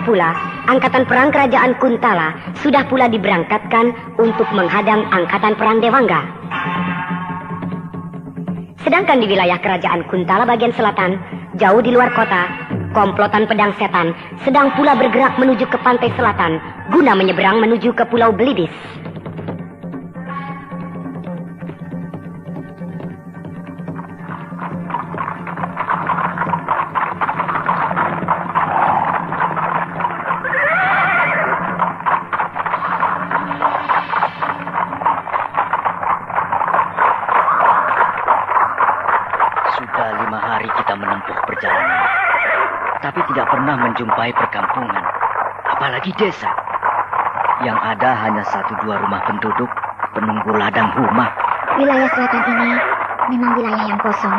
pula, angkatan perang kerajaan Kuntala sudah pula diberangkatkan untuk menghadang angkatan perang Dewangga. Sedangkan di wilayah kerajaan Kuntala bagian selatan, jauh di luar kota, komplotan pedang setan sedang pula bergerak menuju ke pantai selatan guna menyeberang menuju ke Pulau Belibis. Sudah 5 hari kita menempuh perjalanan, tapi tidak pernah menjumpai perkampungan, apalagi desa. Yang ada hanya 1-2 rumah penduduk penunggu ladang huma. Wilayah selatan ini memang wilayah yang kosong,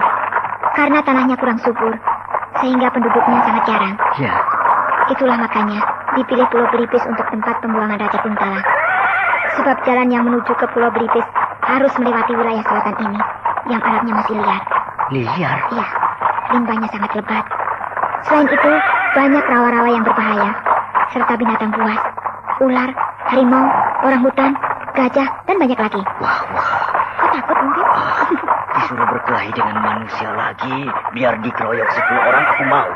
karena tanahnya kurang subur, sehingga penduduknya sangat jarang. Ya. Itulah makanya dipilih Pulau Belibis untuk tempat pembuangan Raja Kuntala. Sebab jalan yang menuju ke Pulau Belibis harus melewati wilayah selatan ini, yang alamnya masih liar. Liar? Iya, limbahnya sangat lebat. Selain itu, banyak rawa-rawa yang berbahaya, serta binatang buas, ular, harimau, orangutan, gajah, dan banyak lagi. Wah. Kau takut mungkin? Disuruh berkelahi dengan manusia lagi, biar dikeroyok 10 orang aku mau.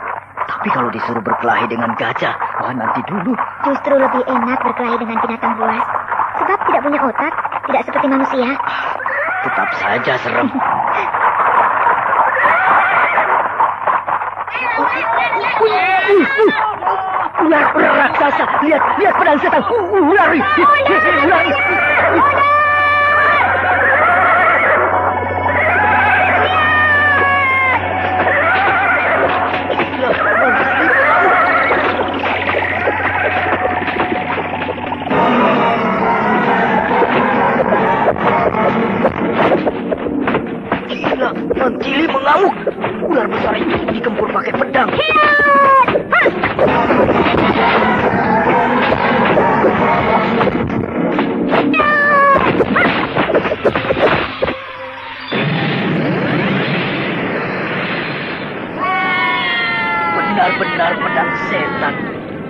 Tapi kalau disuruh berkelahi dengan gajah, nanti dulu. Justru lebih enak berkelahi dengan binatang buas, sebab tidak punya otak, tidak seperti manusia. Tetap saja serem. Ular raksasa, lihat pedang setan. Lari. Gila, Mantili mengamuk. Ular besar itu dikempur pakai pedang. Benar-benar pedang setan.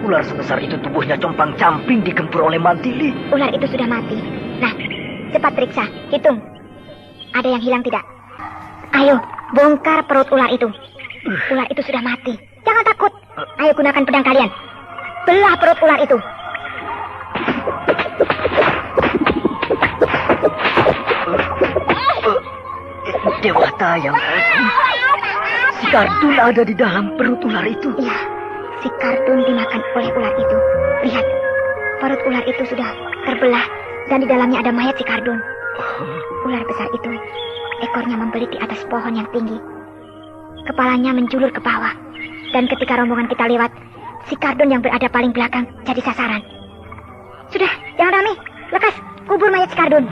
Ular sebesar itu tubuhnya compang-camping digempur oleh Mantili. Ular itu sudah mati. Nah, cepat periksa, hitung. Ada yang hilang tidak? Ayo, bongkar perut ular itu. Ular itu sudah mati. Jangan takut. Ayo gunakan pedang kalian. Belah perut ular itu. Dewata yang agung. Si Kardun ada di dalam perut ular itu. Iya, si Kardun dimakan oleh ular itu. Lihat, perut ular itu sudah terbelah dan di dalamnya ada mayat si Kardun. Ular besar itu, ekornya membelit di atas pohon yang tinggi. Kepalanya menjulur ke bawah. Dan ketika rombongan kita lewat, si Kardun yang berada paling belakang jadi sasaran. Sudah, jangan rame. Lekas, kubur mayat si Kardun.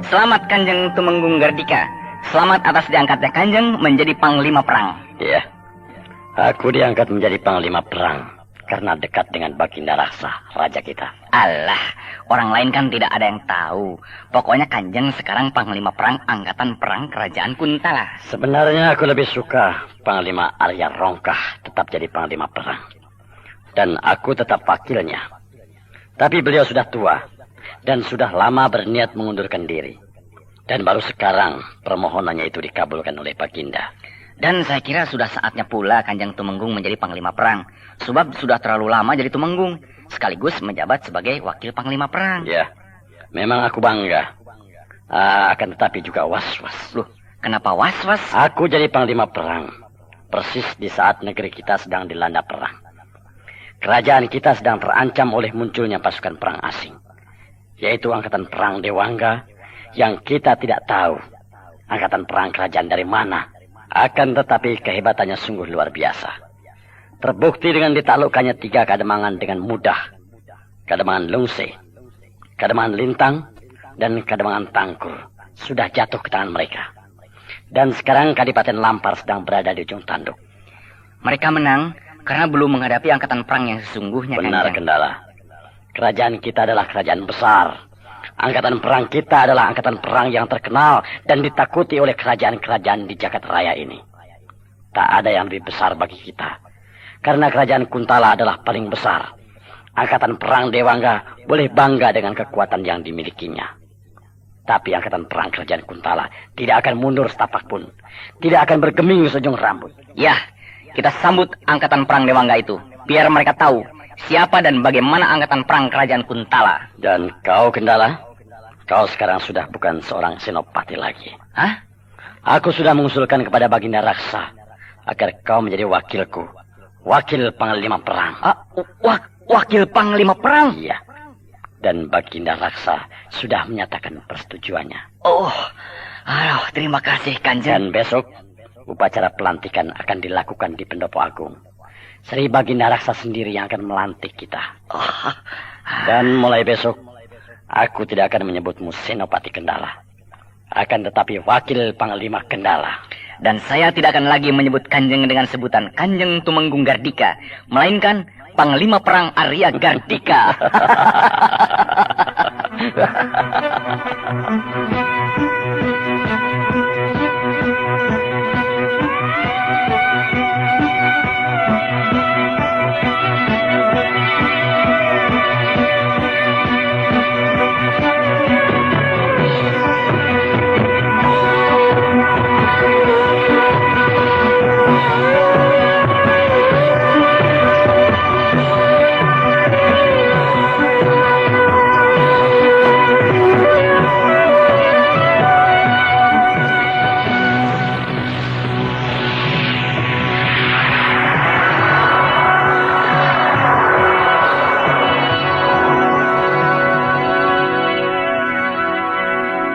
Selamat Kanjeng Tumenggung Gardika. Selamat atas diangkatnya Kanjeng menjadi panglima perang. Iya, aku diangkat menjadi panglima perang karena dekat dengan Baginda Raksa, raja kita. Alah, orang lain kan tidak ada yang tahu. Pokoknya Kanjeng sekarang panglima perang angkatan perang kerajaan Kuntala. Sebenarnya aku lebih suka panglima Arya Rongkah tetap jadi panglima perang. Dan aku tetap wakilnya. Tapi beliau sudah tua dan sudah lama berniat mengundurkan diri. Dan baru sekarang permohonannya itu dikabulkan oleh Baginda. Dan saya kira sudah saatnya pula Kanjeng Tumenggung menjadi panglima perang. Sebab sudah terlalu lama jadi Tumenggung, sekaligus menjabat sebagai wakil panglima perang. Ya, memang aku bangga. Akan tetapi juga was-was. Loh, kenapa was-was? Aku jadi panglima perang persis di saat negeri kita sedang dilanda perang. Kerajaan kita sedang terancam oleh munculnya pasukan perang asing, yaitu angkatan perang Dewangga yang kita tidak tahu angkatan perang kerajaan dari mana. Akan tetapi kehebatannya sungguh luar biasa. Terbukti dengan ditaklukkannya 3 kademangan dengan mudah. Kademangan Lungse, kademangan Lintang, dan kademangan Tangkur sudah jatuh ke tangan mereka. Dan sekarang Kadipaten Lampar sedang berada di ujung tanduk. Mereka menang karena belum menghadapi angkatan perang yang sesungguhnya. Benar, Kanjeng. Kendala. Kerajaan kita adalah kerajaan besar. Angkatan perang kita adalah angkatan perang yang terkenal dan ditakuti oleh kerajaan-kerajaan di jagat raya ini. Tak ada yang lebih besar bagi kita. Karena kerajaan Kuntala adalah paling besar. Angkatan perang Dewangga boleh bangga dengan kekuatan yang dimilikinya. Tapi angkatan perang kerajaan Kuntala tidak akan mundur setapak pun. Tidak akan bergeming sejung rambut. Ya, kita sambut angkatan perang Dewangga itu. Biar mereka tahu siapa dan bagaimana angkatan perang kerajaan Kuntala. Dan kau, Kendala, kau sekarang sudah bukan seorang senopati lagi. Hah? Aku sudah mengusulkan kepada Baginda Raksa agar kau menjadi wakilku. Wakil Panglima Perang. Wakil Panglima Perang? Iya. Dan Baginda Raksa sudah menyatakan persetujuannya. Terima kasih, Kanjeng. Dan besok, upacara pelantikan akan dilakukan di Pendopo Agung. Sri Baginda Raksa sendiri yang akan melantik kita. Dan mulai besok, aku tidak akan menyebutmu Senopati Kendala. Akan tetapi Wakil Panglima Kendala. Dan saya tidak akan lagi menyebut Kanjeng dengan sebutan Kanjeng Tumenggung Gardika, melainkan Panglima Perang Arya Gardika.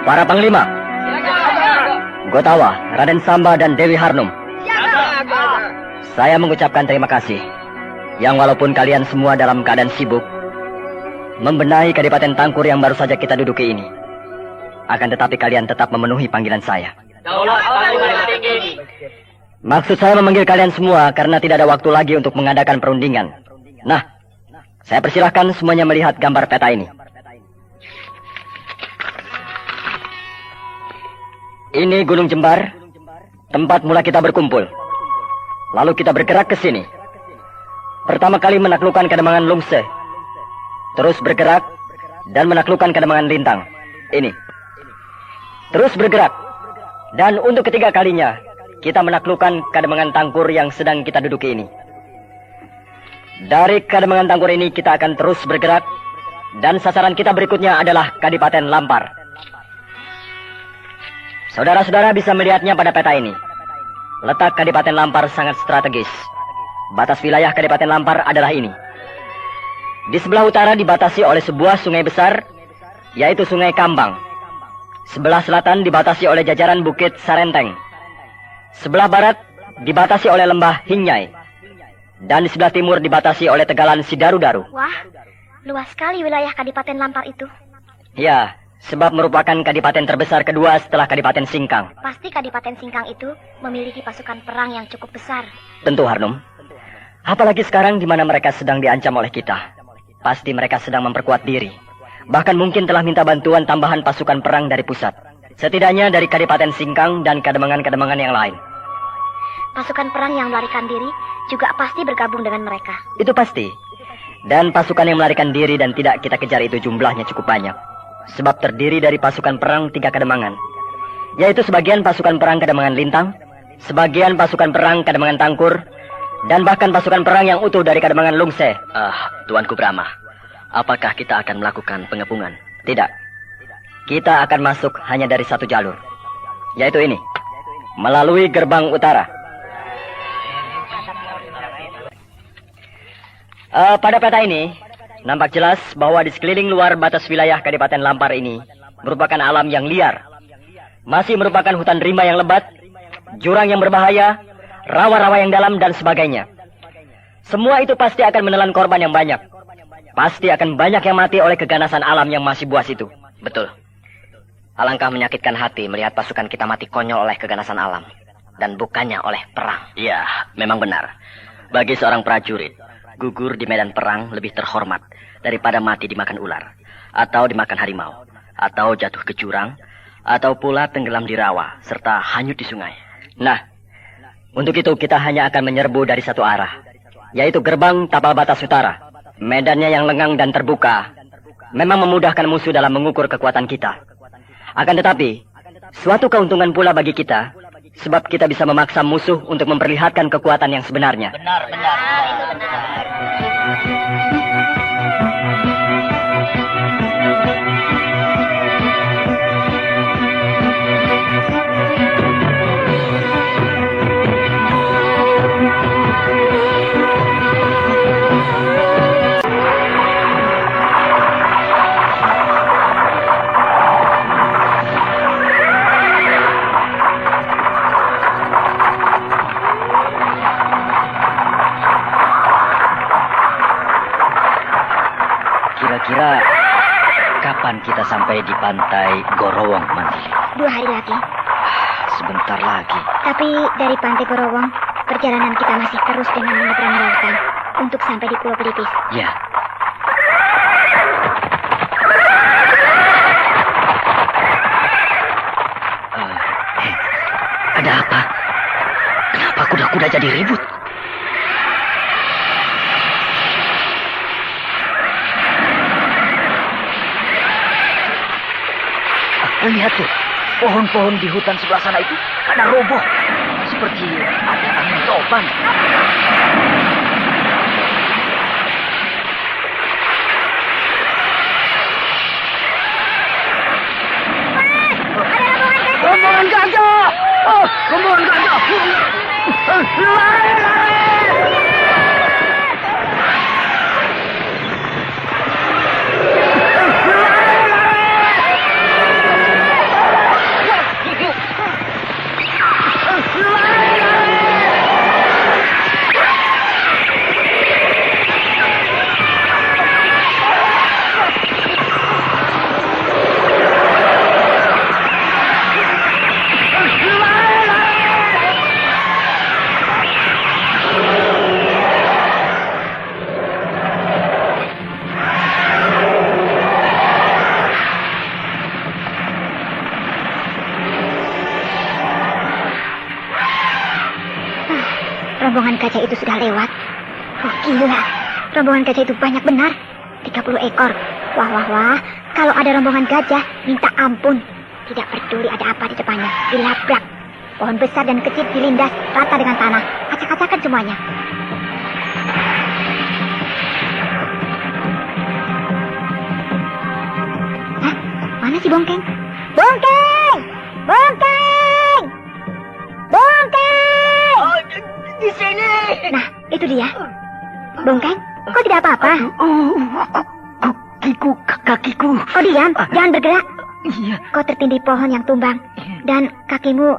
Para Panglima, Gotawa, Raden Samba, dan Dewi Harnum, saya mengucapkan terima kasih yang walaupun kalian semua dalam keadaan sibuk membenahi Kadipaten Tangkur yang baru saja kita duduki ini, akan tetapi kalian tetap memenuhi panggilan saya. Maksud saya memanggil kalian semua karena tidak ada waktu lagi untuk mengadakan perundingan. Nah, saya persilahkan semuanya melihat gambar peta ini. Ini Gunung Jembar, tempat mula kita berkumpul. Lalu kita bergerak ke sini. Pertama kali menaklukkan Kademangan Lungse. Terus bergerak dan menaklukkan Kademangan Lintang. Ini. Terus bergerak. Dan untuk ketiga kalinya, kita menaklukkan Kademangan Tangkur yang sedang kita duduki ini. Dari Kademangan Tangkur ini kita akan terus bergerak. Dan sasaran kita berikutnya adalah Kadipaten Lampar. Saudara-saudara bisa melihatnya pada peta ini. Letak Kadipaten Lampar sangat strategis. Batas wilayah Kadipaten Lampar adalah ini. Di sebelah utara dibatasi oleh sebuah sungai besar, yaitu Sungai Kambang. Sebelah selatan dibatasi oleh jajaran Bukit Sarenteng. Sebelah barat dibatasi oleh Lembah Hinyai. Dan di sebelah timur dibatasi oleh Tegalan Sidaru-daru. Wah, luas sekali wilayah Kadipaten Lampar itu. Ya, sebab merupakan kadipaten terbesar kedua setelah Kadipaten Singkang. Pasti Kadipaten Singkang itu memiliki pasukan perang yang cukup besar. Tentu, Harnum. Apalagi sekarang di mana mereka sedang diancam oleh kita. Pasti mereka sedang memperkuat diri. Bahkan mungkin telah minta bantuan tambahan pasukan perang dari pusat. Setidaknya dari Kadipaten Singkang dan kademangan-kademangan yang lain. Pasukan perang yang melarikan diri juga pasti bergabung dengan mereka. Itu pasti. Dan pasukan yang melarikan diri dan tidak kita kejar itu jumlahnya cukup banyak. Sebab terdiri dari pasukan perang 3 kademangan. Yaitu sebagian pasukan perang Kademangan Lintang, sebagian pasukan perang Kademangan Tangkur, dan bahkan pasukan perang yang utuh dari Kademangan Lungse. Tuanku Brahma, apakah kita akan melakukan pengepungan? Tidak. Kita akan masuk hanya dari satu jalur. Yaitu ini. Melalui gerbang utara. Pada peta ini, nampak jelas bahwa di sekeliling luar batas wilayah Kadipaten Lampar ini merupakan alam yang liar. Masih merupakan hutan rimba yang lebat, jurang yang berbahaya, rawa-rawa yang dalam, dan sebagainya. Semua itu pasti akan menelan korban yang banyak. Pasti akan banyak yang mati oleh keganasan alam yang masih buas itu. Betul. Alangkah menyakitkan hati melihat pasukan kita mati konyol oleh keganasan alam. Dan bukannya oleh perang. Iya, memang benar. Bagi seorang prajurit, gugur di medan perang lebih terhormat daripada mati dimakan ular, atau dimakan harimau, atau jatuh ke jurang, atau pula tenggelam di rawa, serta hanyut di sungai. Nah, untuk itu kita hanya akan menyerbu dari satu arah, yaitu gerbang tapal batas utara. Medannya yang lengang dan terbuka memang memudahkan musuh dalam mengukur kekuatan kita. Akan tetapi, suatu keuntungan pula bagi kita, sebab kita bisa memaksa musuh untuk memperlihatkan kekuatan yang sebenarnya. Benar. Itu benar. Kira-kira kapan kita sampai di pantai Gorowong, Mandili? 2 hari lagi. Sebentar lagi. Tapi dari pantai Gorowong, perjalanan kita masih terus dengan menyeberangi lautan untuk sampai di Pulau Pelipis. Ya. Ada apa? Kenapa kuda-kuda jadi ribut? Lihat tuh, pohon-pohon di hutan sebelah sana itu ada roboh. Seperti ada angin topan. Rombongan gajah! Oh, rombongan gajah! Lari! Rombongan gajah itu sudah lewat. Oh, gila. Rombongan gajah itu banyak benar. 30 ekor. Wah. Kalau ada rombongan gajah, minta ampun. Tidak peduli ada apa di depannya. Dilabrak. Pohon besar dan kecil dilindas rata dengan tanah. Acak-acakan semuanya. Hah? Mana si Bongkeng? Bongkeng! Bongkeng! Bongkeng! Oh, di sini. Nah, itu dia. Bongkeng, kok tidak apa-apa? Kakiku. Kau diam, jangan bergerak. Iya. Kau tertindih pohon yang tumbang dan kakimu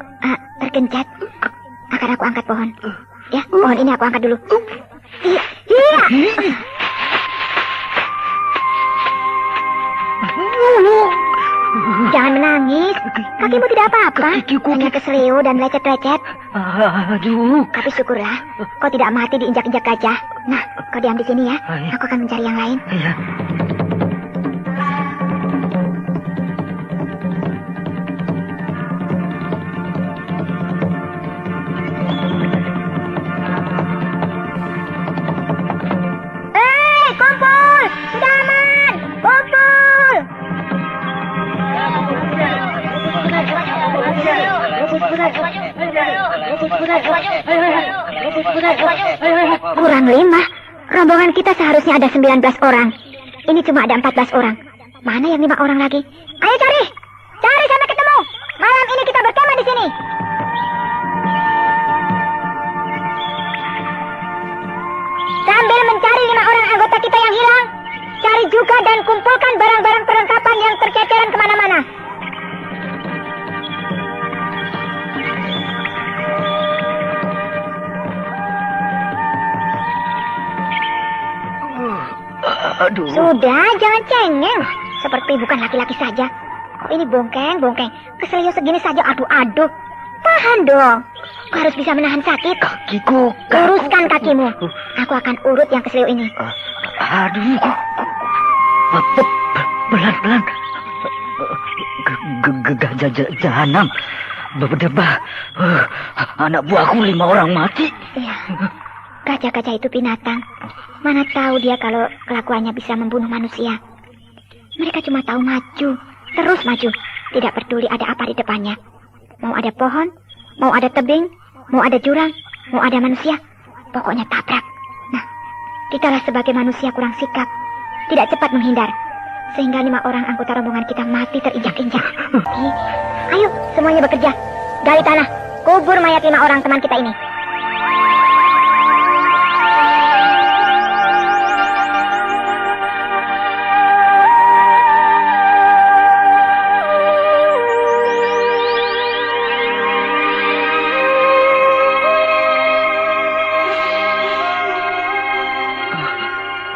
tergencet. Akan aku angkat pohon. Ya, pohon ini aku angkat dulu. Iya. Jangan menangis. Kakimu tidak apa-apa. Hanya keselio dan lecet-lecet. Aduh. Tapi syukurlah, kau tidak mati diinjak-injak gajah. Nah, kau diam di sini ya. Aku akan mencari yang lain. Iya. Kumpul! Sudah aman! Kumpul! Kurang 5. Rombongan kita seharusnya ada 19 orang. Ini cuma ada 14 orang. Mana yang 5 orang lagi? Ayo cari! Cari sampai ketemu! Malam ini kita berkemah di sini. Sambil mencari 5 orang anggota kita yang hilang, cari juga dan kumpulkan barang-barang perlengkapan yang terceceran kemana-mana. Udah, jangan cengeng. Seperti bukan laki-laki saja. Kok ini bongkeng. Keselio segini saja aduh-aduh. Tahan dong. Kau harus bisa menahan sakit. Kakiku. Uruskan kakimu. Aku akan urut yang keselio ini. Aduh. Pelan-pelan. Gajah jahanam berdebah. Anak buahku 5 orang mati. Iya. Gajah-gajah itu binatang. Mana tahu dia kalau kelakuannya bisa membunuh manusia. Mereka cuma tahu maju. Terus maju. Tidak peduli ada apa di depannya. Mau ada pohon, mau ada tebing, mau ada jurang, mau ada manusia. Pokoknya tabrak. Nah, kitalah sebagai manusia kurang sikap. Tidak cepat menghindar. Sehingga 5 orang anggota rombongan kita mati terinjak-injak. Ayo, semuanya bekerja. Gali tanah, kubur mayat 5 orang teman kita ini.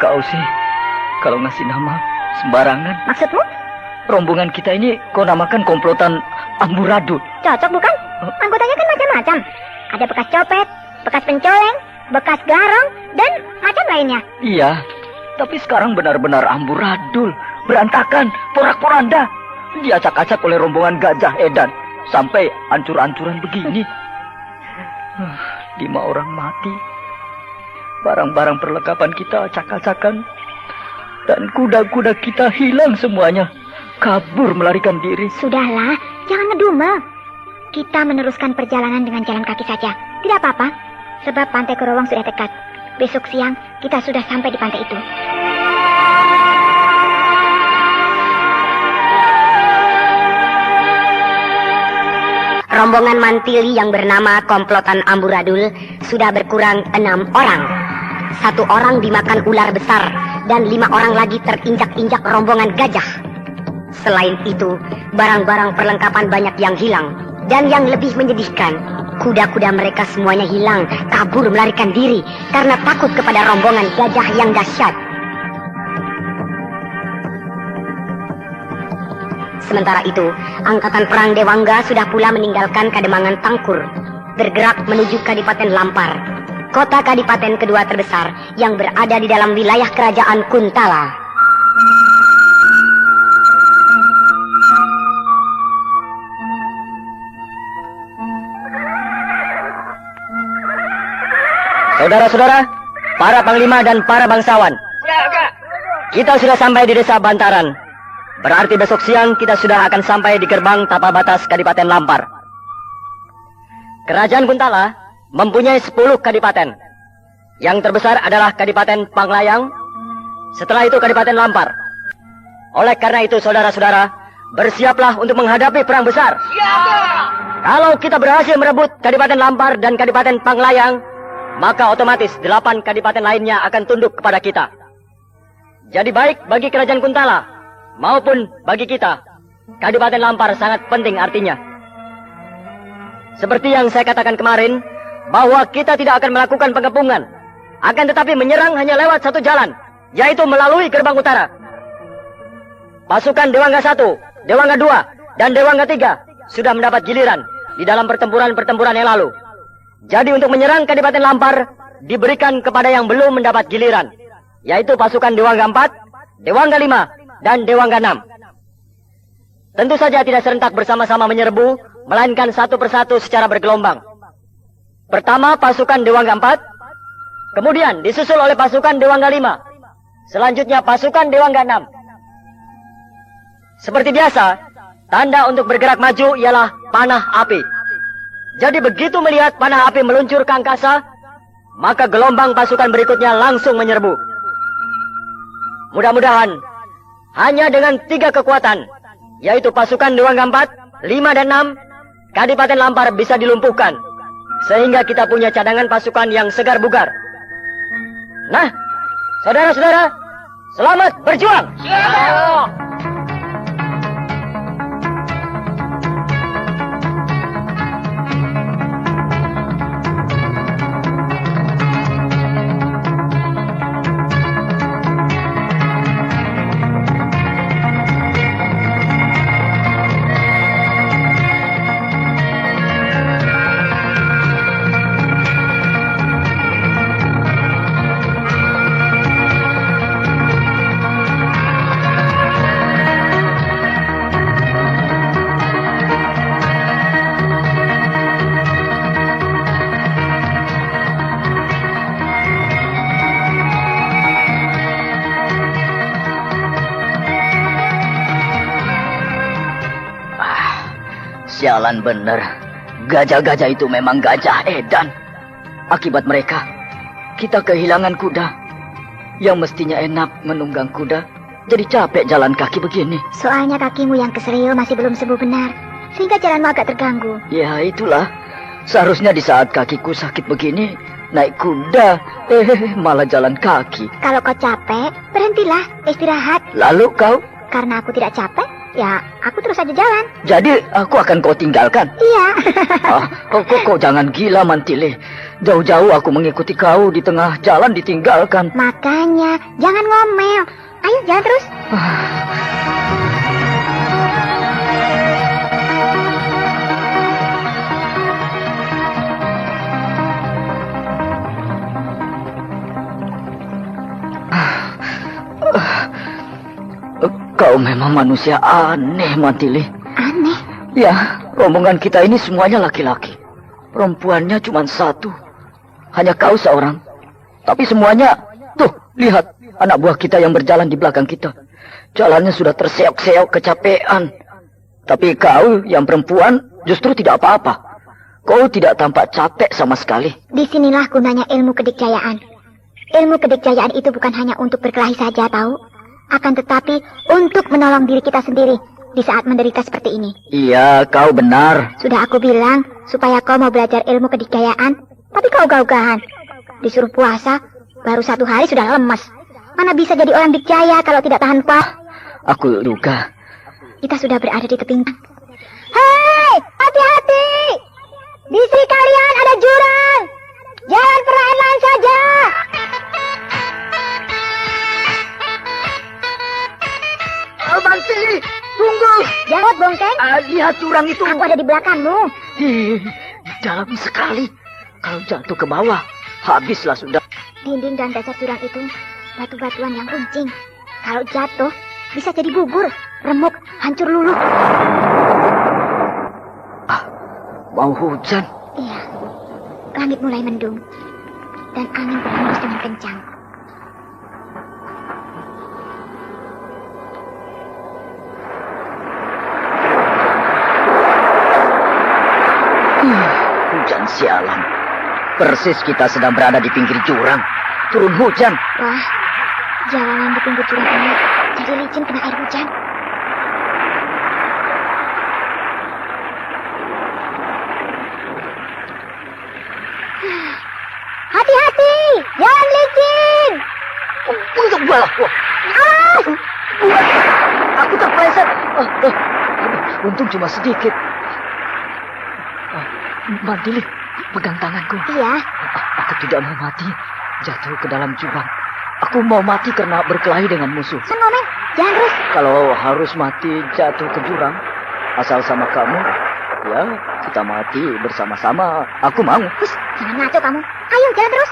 Kau sih, kalau ngasih nama sembarangan. Maksudmu? Rombongan kita ini kau namakan komplotan amburadul. Cocok bukan? Anggotanya kan macam-macam. Ada bekas copet, bekas pencoleng, bekas garong, dan macam lainnya. Iya, tapi sekarang benar-benar amburadul. Berantakan, porak-poranda. Diacak-acak oleh rombongan Gajah Edan. Sampai ancur-ancuran begini. 5 orang mati. Barang-barang perlengkapan kita acak-acakan. Dan kuda-kuda kita hilang semuanya. Kabur melarikan diri. Sudahlah, jangan ngedumel. Kita meneruskan perjalanan dengan jalan kaki saja. Tidak apa-apa, sebab pantai Kerowong sudah dekat. Besok siang kita sudah sampai di pantai itu. Rombongan Mantili yang bernama komplotan amburadul sudah berkurang 6 orang. 1 orang dimakan ular besar dan 5 orang lagi terinjak-injak rombongan gajah. Selain itu, barang-barang perlengkapan banyak yang hilang. Dan yang lebih menyedihkan, kuda-kuda mereka semuanya hilang, kabur melarikan diri karena takut kepada rombongan gajah yang dahsyat. Sementara itu, angkatan perang Dewangga sudah pula meninggalkan Kademangan Tangkur, bergerak menuju Kadipaten Lampar, kota kadipaten kedua terbesar yang berada di dalam wilayah kerajaan Kuntala. Saudara-saudara, para panglima dan para bangsawan, kita sudah sampai di desa Bantaran. Berarti besok siang kita sudah akan sampai di gerbang Tapa Batas Kadipaten Lampar. Kerajaan Kuntala mempunyai 10 kadipaten. Yang terbesar adalah Kadipaten Panglayang, setelah itu Kadipaten Lampar. Oleh karena itu saudara-saudara, bersiaplah untuk menghadapi perang besar. Kalau kita berhasil merebut Kadipaten Lampar dan Kadipaten Panglayang, maka otomatis 8 kadipaten lainnya akan tunduk kepada kita. Jadi baik bagi Kerajaan Kuntala maupun bagi kita, Kadipaten Lampar sangat penting artinya. Seperti yang saya katakan kemarin, bahwa kita tidak akan melakukan pengepungan, akan tetapi menyerang hanya lewat satu jalan, yaitu melalui gerbang utara. Pasukan Dewangga 1, Dewangga 2, dan Dewangga 3 sudah mendapat giliran di dalam pertempuran-pertempuran yang lalu. Jadi untuk menyerang Kadipaten Lampar diberikan kepada yang belum mendapat giliran, yaitu pasukan Dewangga 4, Dewangga 5, dan Dewangga 6. Tentu saja tidak serentak bersama-sama menyerbu, melainkan satu persatu secara bergelombang. Pertama pasukan Dewangga 4, kemudian disusul oleh pasukan Dewangga 5, selanjutnya pasukan Dewangga 6. Seperti biasa, tanda untuk bergerak maju ialah panah api. Jadi begitu melihat panah api meluncur ke angkasa, maka gelombang pasukan berikutnya langsung menyerbu. Mudah-mudahan hanya dengan 3 kekuatan, yaitu pasukan Dewangga 4, 5, dan 6, Kadipaten Lampar bisa dilumpuhkan, sehingga kita punya cadangan pasukan yang segar bugar. Nah, saudara-saudara, selamat berjuang! Sialan bener. Gajah-gajah itu memang gajah edan. Akibat mereka, kita kehilangan kuda. Yang mestinya enak menunggang kuda, jadi capek jalan kaki begini. Soalnya kakimu yang kesereo masih belum sembuh benar, sehingga jalanmu agak terganggu. Ya itulah. Seharusnya di saat kakiku sakit begini, naik kuda, malah jalan kaki. Kalau kau capek, berhentilah, istirahat. Lalu kau? Karena aku tidak capek, ya aku terus saja jalan. Jadi aku akan kau tinggalkan? Iya. Kau jangan gila, Mantili. Jauh-jauh aku mengikuti kau, di tengah jalan ditinggalkan. Makanya, jangan ngomel. Ayo, jalan terus. Kau memang manusia aneh, Mantili. Aneh. Ya, rombongan kita ini semuanya laki-laki. Perempuannya cuma satu. Hanya kau seorang. Tapi semuanya, tuh, lihat. Anak buah kita yang berjalan di belakang kita. Jalannya sudah terseok-seok kecapean. Tapi kau yang perempuan justru tidak apa-apa. Kau tidak tampak capek sama sekali. Disinilah gunanya ilmu kedikjayaan. Ilmu kedikjayaan itu bukan hanya untuk berkelahi saja, tahu? Akan tetapi untuk menolong diri kita sendiri di saat menderita seperti ini. Iya, kau benar. Sudah aku bilang supaya kau mau belajar ilmu kedikjayaan, tapi kau ogah-ogahan. Disuruh puasa, baru 1 hari sudah lemas. Mana bisa jadi orang dikjaya kalau tidak tahan puasa? Aku duga. Kita sudah berada di tebing. Hei, hati-hati! Di sini kalian ada jurang. Jangan perlahan-lahan saja. Bang Tili, tunggu. Jangan bongkeng. Lihat jurang itu. Aku ada di belakangmu. Dalam sekali. Kalau jatuh ke bawah, habislah sudah. Dinding dan dasar jurang itu batu-batuan yang runcing. Kalau jatuh, bisa jadi gugur, remuk, hancur luluh. Mau hujan. Iya, langit mulai mendung dan angin berhembus dengan kencang. Hujan sialan. Persis kita sedang berada di pinggir jurang. Turun hujan. Wah, jalanan di pinggir jurang ini jadi licin kena air hujan. Hati-hati, jangan licin. Untuk balah. Aku terpleset. Untung cuma sedikit. Mantili, pegang tanganku. Iya. Aku tidak mau mati jatuh ke dalam jurang. Aku mau mati karena berkelahi dengan musuh. Ngomong, jangan terus. Kalau harus mati jatuh ke jurang, asal sama kamu, ya kita mati bersama-sama. Aku mau. Hush, jangan ngaco kamu. Ayo, jalan terus.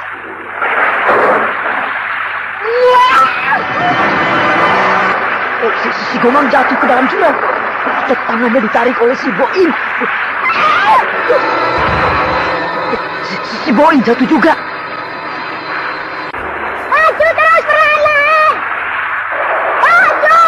Si Gomang jatuh ke dalam jurang. Tangannya ditarik oleh si Boim. Si Boim jatuh juga. Maju terus perlahan-lahan. Maju.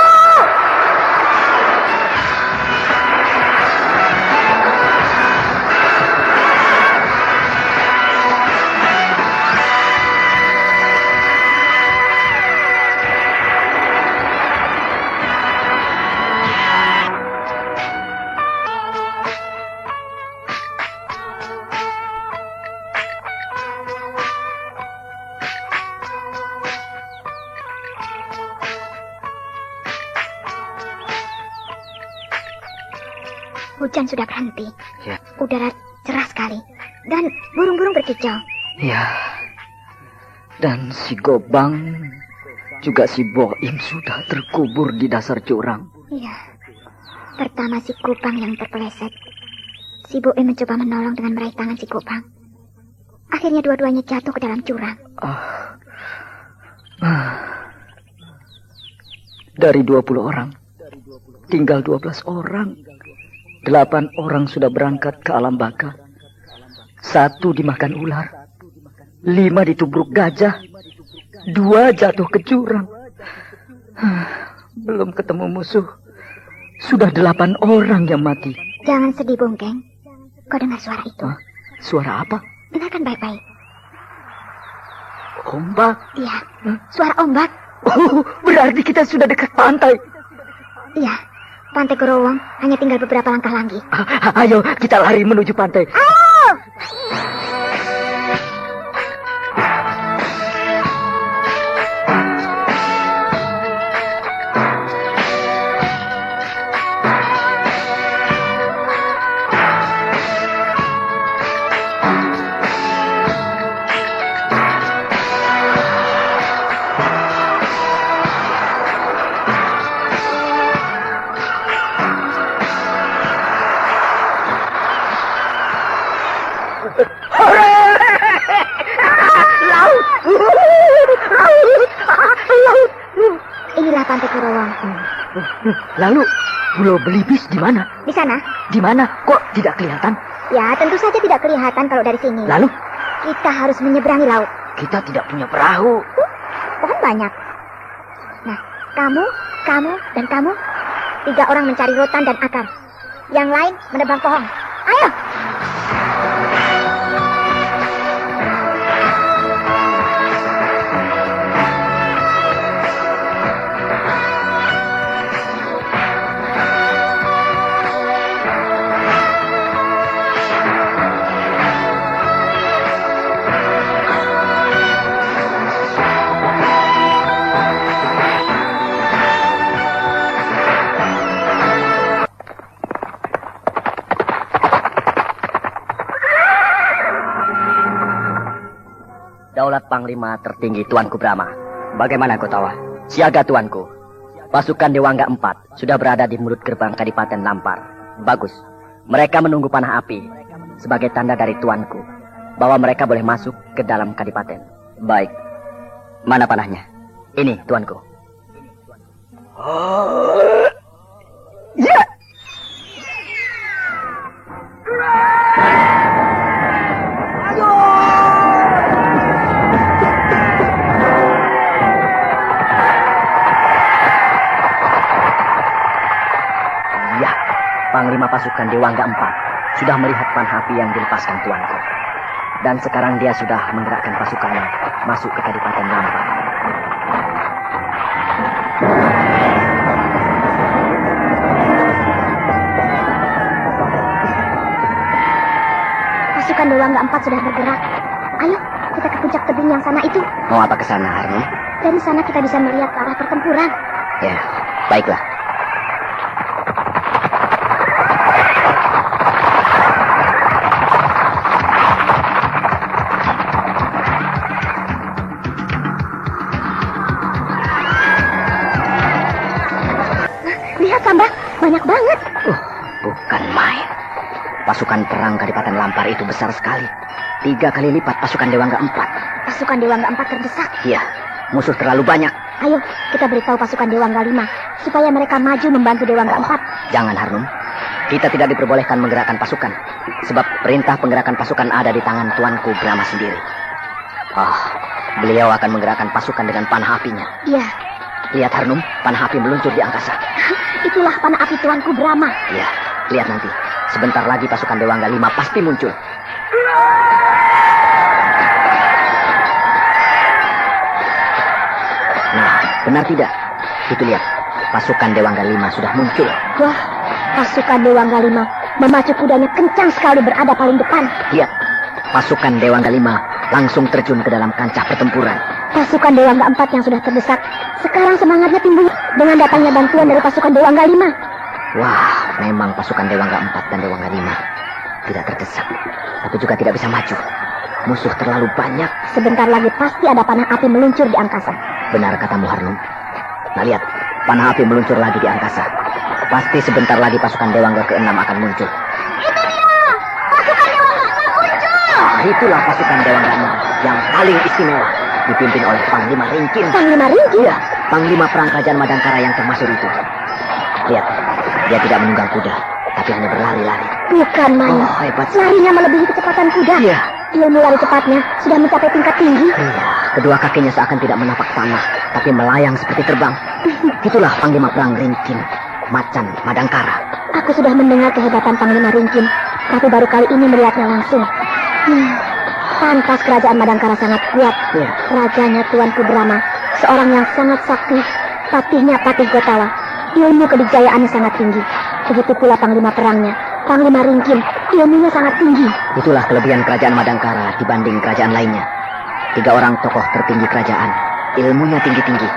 Hujan sudah berhenti. Ya. Udara cerah sekali. Dan burung-burung berkicau. Ya. Dan si Gobang juga si Boim sudah terkubur di dasar jurang. Iya. Pertama si Kupang yang terpeleset. Si Boim mencoba menolong dengan meraih tangan si Kupang. Akhirnya dua-duanya jatuh ke dalam jurang. Dari 20 orang, tinggal 12 orang. 8 orang sudah berangkat ke alam baka. 1 dimakan ular. 5 ditubruk gajah. 2 jatuh ke jurang. Belum ketemu musuh. Sudah 8 orang yang mati. Jangan sedih, Bongkeng. Kau dengar suara itu? Hah? Suara apa? Dengarkan baik-baik. Ombak. Iya, suara ombak. Oh, berarti kita sudah dekat pantai. Iya, Pantai Gerowong hanya tinggal beberapa langkah lagi. Ayo, kita lari menuju pantai. Inilah Pantai Gerowong. Lalu, Pulau Belibis di mana? Di sana? Di mana? Kok tidak kelihatan? Ya, tentu saja tidak kelihatan kalau dari sini. Lalu, Kita harus menyeberangi laut. kita tidak punya perahu. Pohon banyak. Nah, kamu, dan kamu. 3 orang mencari rotan dan akar. Yang lain menebang pohon. Ayo! Daulat Panglima tertinggi Tuanku Brahma. Bagaimana kau tahu? Siaga Tuanku. Pasukan Dewangga 4 sudah berada di mulut gerbang Kadipaten Lampar. Bagus. Mereka menunggu panah api sebagai tanda dari Tuanku bahwa mereka boleh masuk ke dalam Kadipaten. Baik. Mana panahnya? Ini, Tuanku. Ya! Panglima pasukan Dewangga 4 sudah melihat panah api yang dilepaskan Tuanku. Dan sekarang dia sudah menggerakkan pasukannya masuk ke Kadipaten Lampar. Pasukan Dewangga 4 sudah bergerak. Ayo, kita ke puncak tebing yang sana itu. Mau apa ke sana, Harni? Dari sana kita bisa melihat ke arah pertempuran. Ya, baiklah. Lihat, Samba, banyak banget. Bukan main. Pasukan perang Kadipaten Lampar itu besar sekali. 3 kali lipat pasukan Dewangga 4. Pasukan Dewangga 4 terdesak. Iya, musuh terlalu banyak. Ayo, kita beritahu pasukan Dewangga 5 supaya mereka maju membantu Dewangga 4. Jangan, Harnum. Kita tidak diperbolehkan menggerakkan pasukan. Sebab perintah penggerakan pasukan ada di tangan Tuanku Brahma sendiri. Beliau akan menggerakkan pasukan dengan panah apinya. Iya, Lihat, Harnum, panah api meluncur di angkasa. itulah panah api Tuanku Brahma. Iya, lihat nanti. Sebentar lagi pasukan Dewangga 5 pasti muncul. Nah, benar tidak? Itu lihat, pasukan Dewangga 5 sudah muncul. Wah, pasukan Dewangga 5 memacu kudanya kencang sekali berada paling depan. Lihat, pasukan Dewangga 5 langsung terjun ke dalam kancah pertempuran. Pasukan Dewangga 4 yang sudah terdesak sekarang semangatnya timbul dengan datangnya bantuan dari pasukan Dewangga 5. Wah, memang pasukan Dewangga 4 dan Dewangga 5 tidak terdesak, tapi juga tidak bisa maju. Musuh terlalu banyak. Sebentar lagi pasti ada panah api meluncur di angkasa. Benar katamu, Harnum. Nah, lihat, panah api meluncur lagi di angkasa. Pasti sebentar lagi pasukan Dewangga ke-6 akan muncul. Itu dia! Pasukan Dewangga 6 muncul! Itulah pasukan Dewangga 6 yang paling istimewa, dipimpin oleh Panglima Ringkin. Panglima Ringkin? Iya, Panglima perang Kerajaan Madangkara yang termasyhur itu. Lihat, dia tidak menunggang kuda, tapi hanya berlari-lari. Bukan main. Oh, hebat. Larinya melebihi kecepatan kuda. Iya. Ilmu lari cepatnya sudah mencapai tingkat tinggi. Iya, kedua kakinya seakan tidak menapak tanah, tapi melayang seperti terbang. Itulah Panglima perang Ringkin, Macan Madangkara. Aku sudah mendengar kehebatan Panglima Ringkin, tapi baru kali ini melihatnya langsung. Pantas kerajaan Madangkara sangat kuat. Rajanya Tuanku Brahma, seorang yang sangat sakti. Patihnya Patih Gotawa, ilmu kedijayaannya sangat tinggi. Begitu pula Panglima perangnya, Panglima Ringkin, ilmunya sangat tinggi. Itulah kelebihan kerajaan Madangkara dibanding kerajaan lainnya. 3 orang tokoh tertinggi kerajaan, ilmunya tinggi-tinggi.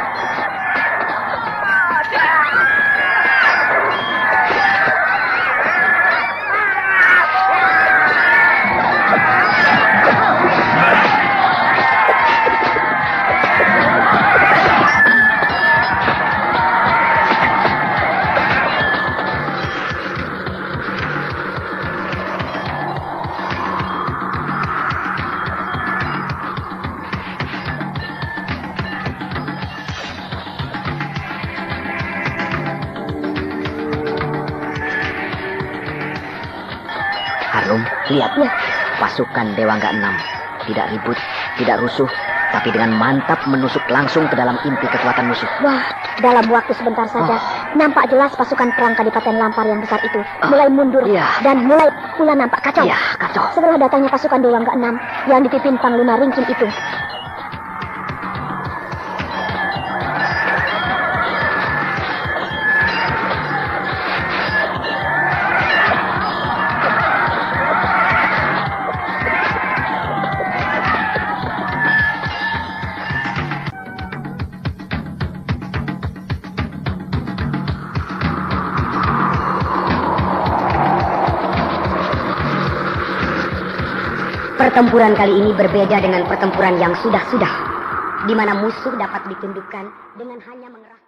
Lihat, pasukan Dewangga 6 tidak ribut, tidak rusuh, tapi dengan mantap menusuk langsung ke dalam inti kekuatan musuh. Wah, dalam waktu sebentar saja, nampak jelas pasukan perang Kadipaten Lampar yang besar itu mulai mundur dan mulai pula nampak kacau. Kacau. Setelah datangnya pasukan Dewangga 6 yang dipimpin Panglima Ringkin itu. Pertempuran kali ini berbeda dengan pertempuran yang sudah-sudah, di mana musuh dapat ditundukkan dengan hanya mengerahkan